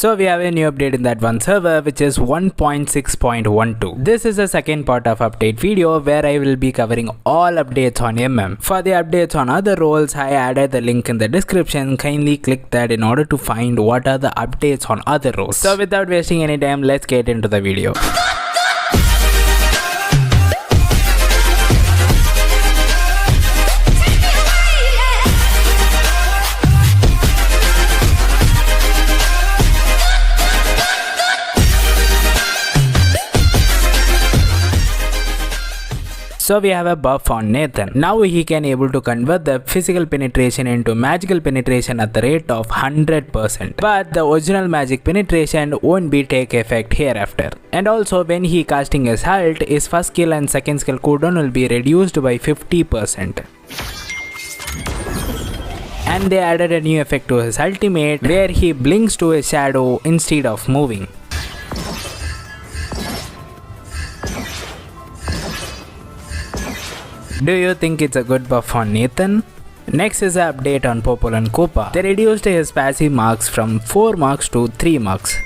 So we have a new update in that one server, which is 1.6.12. This is the second part of update video where I will be covering all updates on For the updates on other roles, I added the link in the description. Kindly click that in order to find what are the updates on other roles. So without wasting any time, let's get into the video. So we have a buff on Nathan. Now he can able to convert the physical penetration into magical penetration at the rate of 100%. But the original magic penetration won't be take effect hereafter. And also when he casting his ult, his first skill and second skill cooldown will be reduced by 50%. And they added a new effect to his ultimate where he blinks to his shadow instead of moving. Do you think it's a good buff on Nathan? Next is an update on Popol and Koopa. They reduced his passive marks from 4 marks to 3 marks.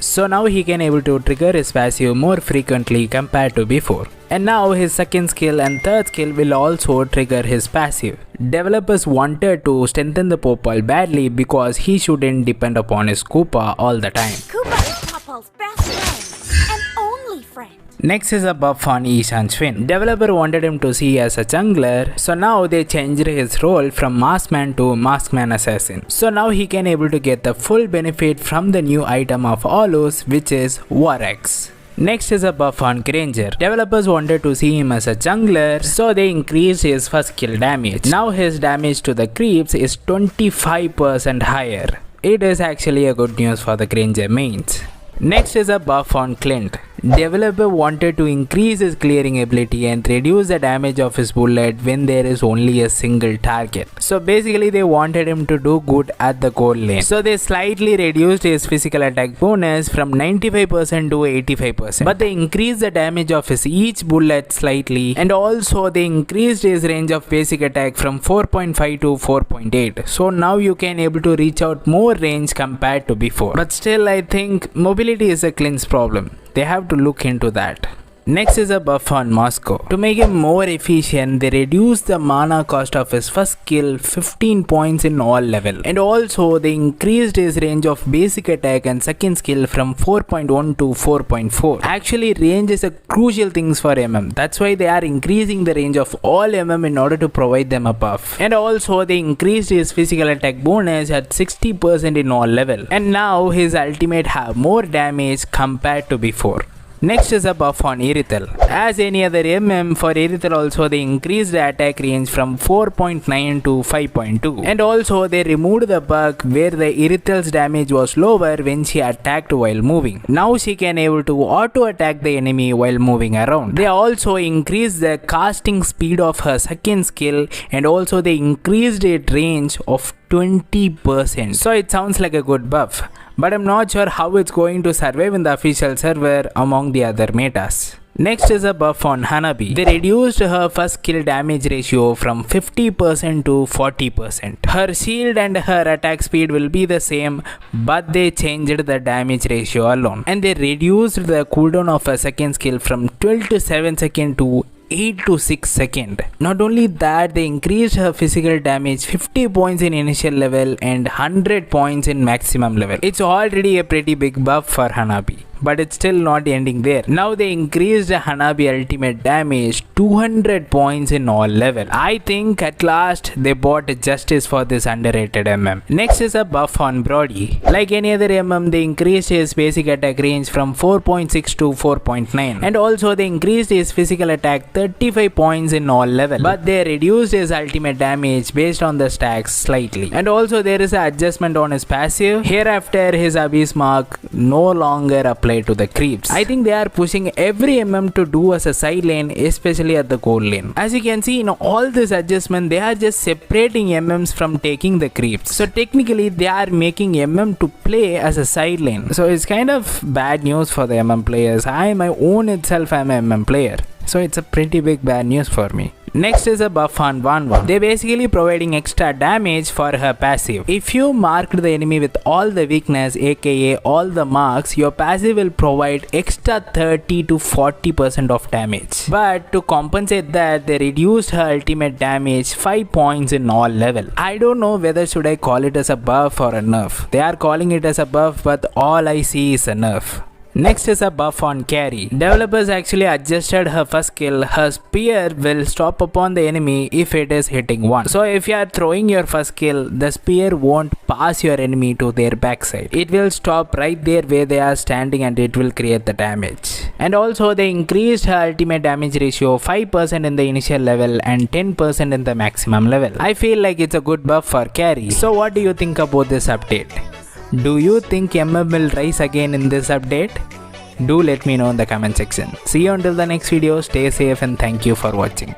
So now he can able to trigger his passive more frequently compared to before. And now his second skill and third skill will also trigger his passive. Developers wanted to strengthen the Popol badly because he shouldn't depend upon his Koopa all the time. Koopa is Popol's best friend and only friend. Next is a buff on Sun-Shin. Developer wanted him to see as a jungler, so now they changed his role from marksman to marksman assassin. So now he can able to get the full benefit from the new item of aldous, which is War-X. Next is a buff on Granger. Developers wanted to see him as a jungler, so they increased his first kill damage. Now his damage to the creeps is 25% higher. It is actually a good news for the Granger mains. Next is a buff on Clint. Developer wanted to increase his clearing ability and reduce the damage of his bullet when there is only a single target. So basically they wanted him to do good at the goal lane. So they slightly reduced his physical attack bonus from 95% to 85%. But they increased the damage of his each bullet slightly, and also they increased his range of basic attack from 4.5 to 4.8. So now you can able to reach out more range compared to before. But still I think mobility is a Clint's problem. They have to look into that. Next is a buff on Moscow. To make him more efficient, they reduced the mana cost of his first skill 15 points in all level. And also they increased his range of basic attack and second skill from 4.1 to 4.4. Actually range is a crucial thing for That's why they are increasing the range of all in order to provide them a buff. And also they increased his physical attack bonus at 60% in all level. And now his ultimate have more damage compared to before. Next is a buff on Irithel. As any other for Irithel also they increased the attack range from 4.9 to 5.2. And also they removed the bug where the Irithel's damage was lower when she attacked while moving. Now she can able to auto attack the enemy while moving around. They also increased the casting speed of her second skill, and also they increased its range of 20%. So it sounds like a good buff, but I'm not sure how it's going to survive in the official server among the other metas. Next is a buff on Hanabi. They reduced her first kill damage ratio from 50% to 40%. Her shield and her attack speed will be the same, but they changed the damage ratio alone. And they reduced the cooldown of her second skill from 12 to 7 seconds to 8 to 6 seconds. Not only that, they increased her physical damage 50 points in initial level and 100 points in maximum level. It's already a pretty big buff for Hanabi. But it's still not ending there. Now they increased the Hanabi ultimate damage 200 points in all level. I think at last they bought justice for this underrated Next is a buff on Brody. Like any other they increased his basic attack range from 4.6 to 4.9. And also they increased his physical attack 35 points in all level. But they reduced his ultimate damage based on the stacks slightly. And also there is an adjustment on his passive. Hereafter his abyss mark no longer applies to the creeps. I think they are pushing every to do as a side lane, especially at the goal lane. As you can see in all this adjustment, they are just separating from taking the creeps. So technically they are making to play as a side lane. So it's kind of bad news for the players. I my own itself am a player. So it's a pretty big bad news for me. Next is a buff on 1-1. They basically providing extra damage for her passive. If you marked the enemy with all the weakness, aka all the marks, your passive will provide extra 30 to 40% of damage. But to compensate that, they reduced her ultimate damage 5 points in all level. I don't know whether should I call it as a buff or a nerf. They are calling it as a buff, but all I see is a nerf. Next is a buff on carry. Developers actually adjusted her first skill. Her spear will stop upon the enemy if it is hitting one. So if you are throwing your first skill, the spear won't pass your enemy to their backside. It will stop right there where they are standing and it will create the damage. And also they increased her ultimate damage ratio 5% in the initial level and 10% in the maximum level. I feel like it's a good buff for carry. So what do you think about this update? Do you think Mlbb will rise again in this update? Do let me know in the comment section. See you until the next video. Stay safe and thank you for watching.